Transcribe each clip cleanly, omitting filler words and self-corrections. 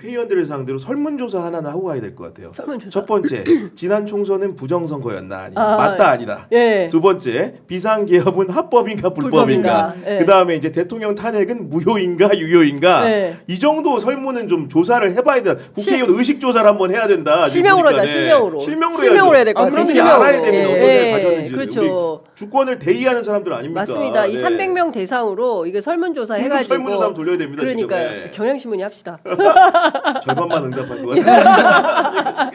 국회의원들을 상대로 설문조사 하나는 하고 가야 될 것 같아요. 설문조사. 첫 번째, 지난 총선은 부정선거였나 아니다. 맞다 아니다. 예. 두 번째, 비상개업은 합법인가 불법인가. 예. 그다음에 이제 대통령 탄핵은 무효인가 유효인가. 예. 이 정도 설문은 좀 조사를 해봐야 된다. 국회의원 의식 조사를 한번 해야 된다. 실명으로 하자. 실명으로 실명으로 해야 될 것 같아요. 그러면 실명으로. 알아야 됩니다. 어떤 데 가졌는지. 그렇죠. 주권을 대의하는 사람들 아닙니까? 맞습니다. 이 300명 대상으로 이거 설문조사 해가지고 설문조사 한번 돌려야 됩니다. 그러니까요. 지금. 네. 경향신문이 합시다. 절반만 응답할 것 같습니다.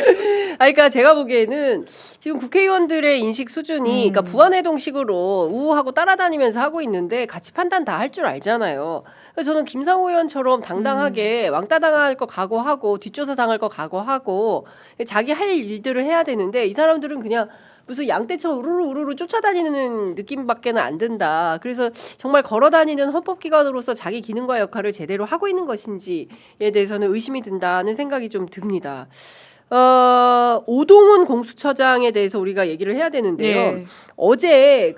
그러니까 제가 보기에는 지금 국회의원들의 인식 수준이 그러니까 부안해동식으로 우우하고 따라다니면서 하고 있는데 가치 판단 다 할 줄 알잖아요. 그래서 저는 김상호 의원처럼 당당하게 왕따 당할 거 각오하고 뒷조사 당할 거 각오하고 자기 할 일들을 해야 되는데 이 사람들은 그냥 무슨 양떼처 우르르 쫓아다니는 느낌밖에는 안 든다. 그래서 정말 걸어다니는 헌법기관으로서 자기 기능과 역할을 제대로 하고 있는 것인지에 대해서는 의심이 든다는 생각이 좀 듭니다. 오동훈 공수처장에 대해서 우리가 얘기를 해야 되는데요. 예. 어제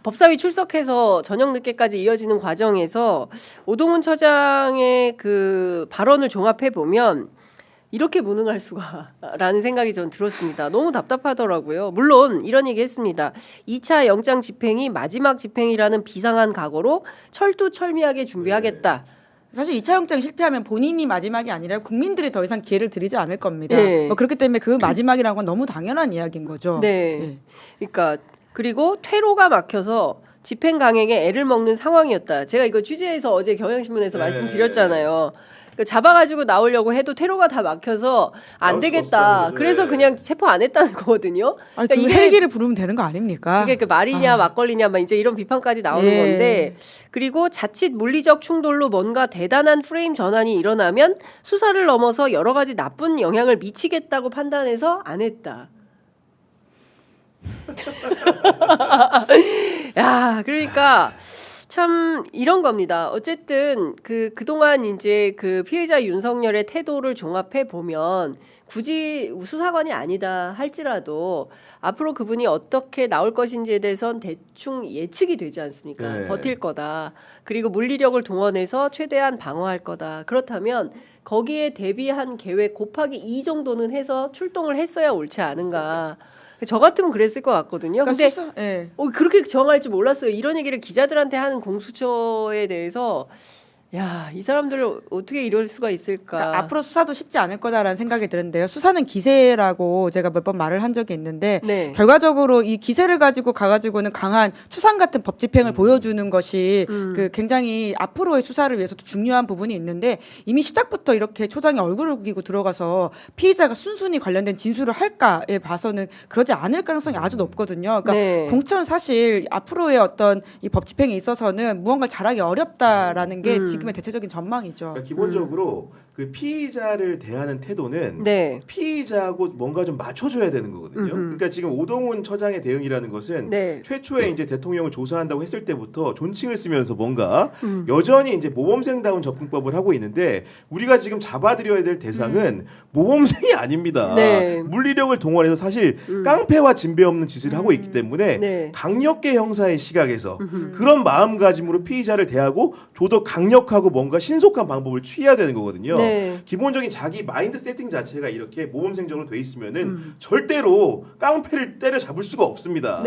법사위 출석해서 저녁 늦게까지 이어지는 과정에서 오동훈 처장의 그 발언을 종합해 보면 이렇게 무능할 수가라는 생각이 전 들었습니다. 너무 답답하더라고요. 물론 이런 얘기 했습니다. 2차 영장 집행이 마지막 집행이라는 비상한 각오로 철두철미하게 준비하겠다. 사실 2차 영장 실패하면 본인이 마지막이 아니라 국민들이 더 이상 기회를 드리지 않을 겁니다. 네. 그렇기 때문에 그 마지막이라는 건 너무 당연한 이야기인 거죠. 네. 그러니까 그리고 퇴로가 막혀서 집행 강행에 애를 먹는 상황이었다. 제가 이거 취재해서 어제 경향신문에서 말씀드렸잖아요. 잡아가지고 나오려고 해도 퇴로가 다 막혀서 안 되겠다. 그래서 그냥 체포 안 했다는 거거든요. 그러니까 이게 헬기를 부르면 되는 거 아닙니까? 이게 그 말이냐 막걸리냐 막 이제 이런 비판까지 나오는 건데 그리고 자칫 물리적 충돌로 뭔가 대단한 프레임 전환이 일어나면 수사를 넘어서 여러 가지 나쁜 영향을 미치겠다고 판단해서 안 했다. 야, 그러니까 참 이런 겁니다. 어쨌든 그동안 이제 그 피해자 윤석열의 태도를 종합해 보면 굳이 수사관이 아니다 할지라도 앞으로 그분이 어떻게 나올 것인지에 대해선 대충 예측이 되지 않습니까? 네. 버틸 거다. 그리고 물리력을 동원해서 최대한 방어할 거다. 그렇다면 거기에 대비한 계획 곱하기 2 정도는 해서 출동을 했어야 옳지 않은가. 저 같으면 그랬을 것 같거든요. 근데 그렇게 정할 줄 몰랐어요. 이런 얘기를 기자들한테 하는 공수처에 대해서 야, 이 사람들 어떻게 이럴 수가 있을까? 그러니까 앞으로 수사도 쉽지 않을 거다라는 생각이 드는데요. 수사는 기세라고 제가 몇 번 말을 한 적이 있는데 결과적으로 이 기세를 가지고 가가지고는 강한 추상 같은 법 집행을 보여주는 것이 그 굉장히 앞으로의 수사를 위해서도 중요한 부분이 있는데 이미 시작부터 이렇게 초장에 얼굴을 구기고 들어가서 피의자가 순순히 관련된 진술을 할까에 봐서는 그러지 않을 가능성이 아주 높거든요. 그러니까 공처는 사실 앞으로의 어떤 이 법 집행에 있어서는 무언가를 잘하기 어렵다라는 게 지금의 대체적인 전망이죠. 그러니까 기본적으로 그 피의자를 대하는 태도는 피의자하고 뭔가 좀 맞춰줘야 되는 거거든요. 그러니까 지금 오동훈 처장의 대응이라는 것은 최초에 이제 대통령을 조사한다고 했을 때부터 존칭을 쓰면서 뭔가 여전히 이제 모범생다운 접근법을 하고 있는데 우리가 지금 잡아들여야 될 대상은 모범생이 아닙니다. 물리력을 동원해서 사실 깡패와 진배 없는 짓을 하고 있기 때문에 강력계 형사의 시각에서 그런 마음가짐으로 피의자를 대하고 조더 강력하고 뭔가 신속한 방법을 취해야 되는 거거든요. 기본적인 자기 마인드 세팅 자체가 이렇게 모범생적으로 돼 있으면은 절대로 깡패를 때려잡을 수가 없습니다.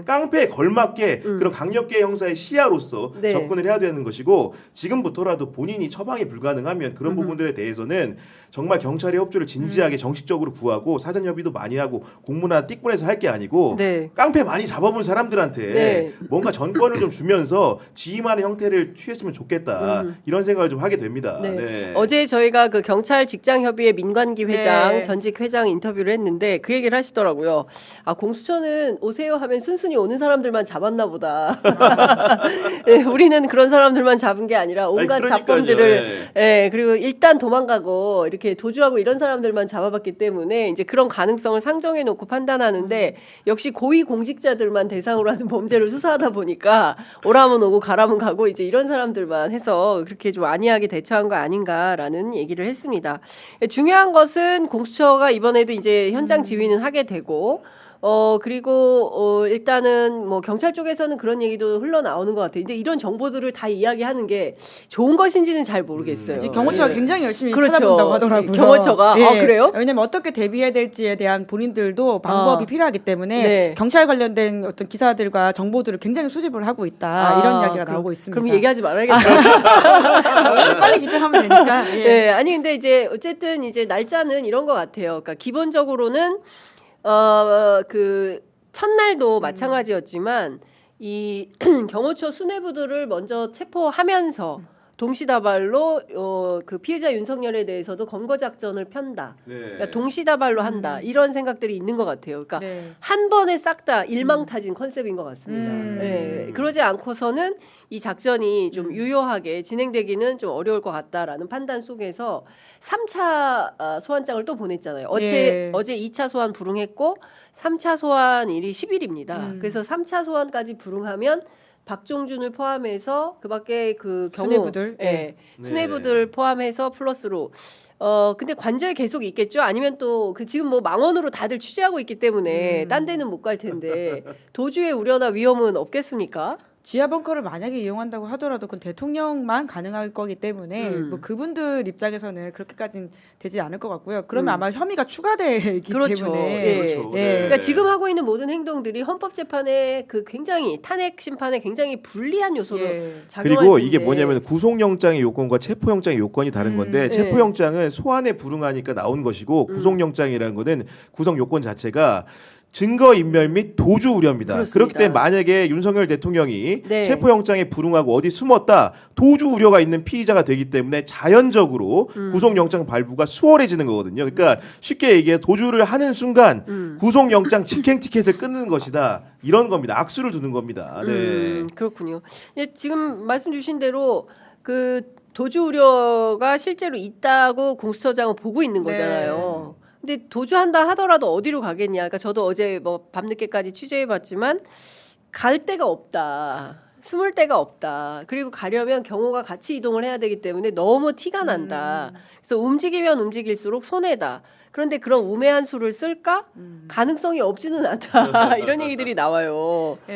깡패에 걸맞게 그런 강력계 형사의 시야로서 접근을 해야 되는 것이고 지금부터라도 본인이 처방이 불가능하면 그런 부분들에 대해서는 정말 경찰의 협조를 진지하게 정식적으로 구하고 사전 협의도 많이 하고 공문이나 띡보내서 할 게 아니고 깡패 많이 잡아본 사람들한테 뭔가 전권을 좀 주면서 지휘만의 형태를 취했으면 좋겠다 이런 생각을 좀 하게 됩니다. 어제 저희가 그 경찰 직장협의회 민관기 회장 전직 회장 인터뷰를 했는데 그 얘기를 하시더라고요. 아, 공수처는 오세요 하면 순순히 오는 사람들만 잡았나 보다. 우리는 그런 사람들만 잡은 게 아니라 온갖 잡범들을 그리고 일단 도망가고 이렇게 도주하고 이런 사람들만 잡아봤기 때문에 이제 그런 가능성을 상정해 놓고 판단하는데 역시 고위 공직자들만 대상으로 하는 범죄를 수사하다 보니까 오라면 오고 가라면 가고 이제 이런 사람들만 해서 그렇게 좀 안이하게 대처한 거 아닌가라는 얘기를 했습니다. 중요한 것은 공수처가 이번에도 이제 현장 지휘는 하게 되고 그리고 일단은 뭐 경찰 쪽에서는 그런 얘기도 흘러나오는 것 같아요. 근데 이런 정보들을 다 이야기하는 게 좋은 것인지는 잘 모르겠어요. 경호처가 굉장히 열심히 찾아본다고 하더라고요. 경호처가 그래요? 왜냐면 어떻게 대비해야 될지에 대한 본인들도 방법이 필요하기 때문에 경찰 관련된 어떤 기사들과 정보들을 굉장히 수집을 하고 있다 이런 이야기가 나오고 있습니다. 그럼 얘기하지 말아야겠다. 빨리 집행하면 되니까. 네, 아니 근데 이제 어쨌든 이제 날짜는 이런 것 같아요. 그러니까 기본적으로는 그 첫날도 마찬가지였지만 이 경호처 수뇌부들을 먼저 체포하면서 동시다발로 그 피해자 윤석열에 대해서도 검거 작전을 편다. 그러니까 동시다발로 한다. 이런 생각들이 있는 것 같아요. 그러니까 한 번에 싹 다 일망타진 컨셉인 것 같습니다. 네, 그러지 않고서는 이 작전이 좀 유효하게 진행되기는 좀 어려울 것 같다라는 판단 속에서 3차 소환장을 또 보냈잖아요. 어제 2차 소환 불응했고 3차 소환일이 10일입니다. 그래서 3차 소환까지 불응하면 박종준을 포함해서 그밖에 그 수뇌부들, 수뇌부들 포함해서 플러스로 근데 관저에 계속 있겠죠? 아니면 또 그 지금 뭐 망원으로 다들 취재하고 있기 때문에 딴 데는 못 갈 텐데 도주의 우려나 위험은 없겠습니까? 지하 벙커를 만약에 이용한다고 하더라도 그건 대통령만 가능할 거기 때문에 뭐 그분들 입장에서는 그렇게까지는 되지 않을 것 같고요. 그러면 아마 혐의가 추가되기 때문에. 그러니까 지금 하고 있는 모든 행동들이 헌법재판에 그 굉장히 탄핵 심판에 굉장히 불리한 요소로 작용할 그리고 텐데. 이게 뭐냐면 구속영장의 요건과 체포영장의 요건이 다른 건데 체포영장은 소환에 불응하니까 나온 것이고 구속영장이라는 거는 구속 요건 자체가 증거인멸 및 도주 우려입니다. 그렇습니다. 그렇기 때문에 만약에 윤석열 대통령이 체포영장에 불응하고 어디 숨었다 도주 우려가 있는 피의자가 되기 때문에 자연적으로 구속영장 발부가 수월해지는 거거든요. 그러니까 쉽게 얘기해 도주를 하는 순간 구속영장 직행 티켓을 끊는 것이다. 이런 겁니다. 악수를 두는 겁니다. 네. 그렇군요. 지금 말씀 주신 대로 그 도주 우려가 실제로 있다고 공수처장은 보고 있는 거잖아요. 근데 도주한다 하더라도 어디로 가겠냐. 그러니까 저도 어제 뭐 밤늦게까지 취재해봤지만 갈 데가 없다. 숨을 데가 없다. 그리고 가려면 경호가 같이 이동을 해야 되기 때문에 너무 티가 난다. 그래서 움직이면 움직일수록 손해다. 그런데 그런 우매한 수를 쓸까? 가능성이 없지는 않다. 이런 얘기들이 나와요.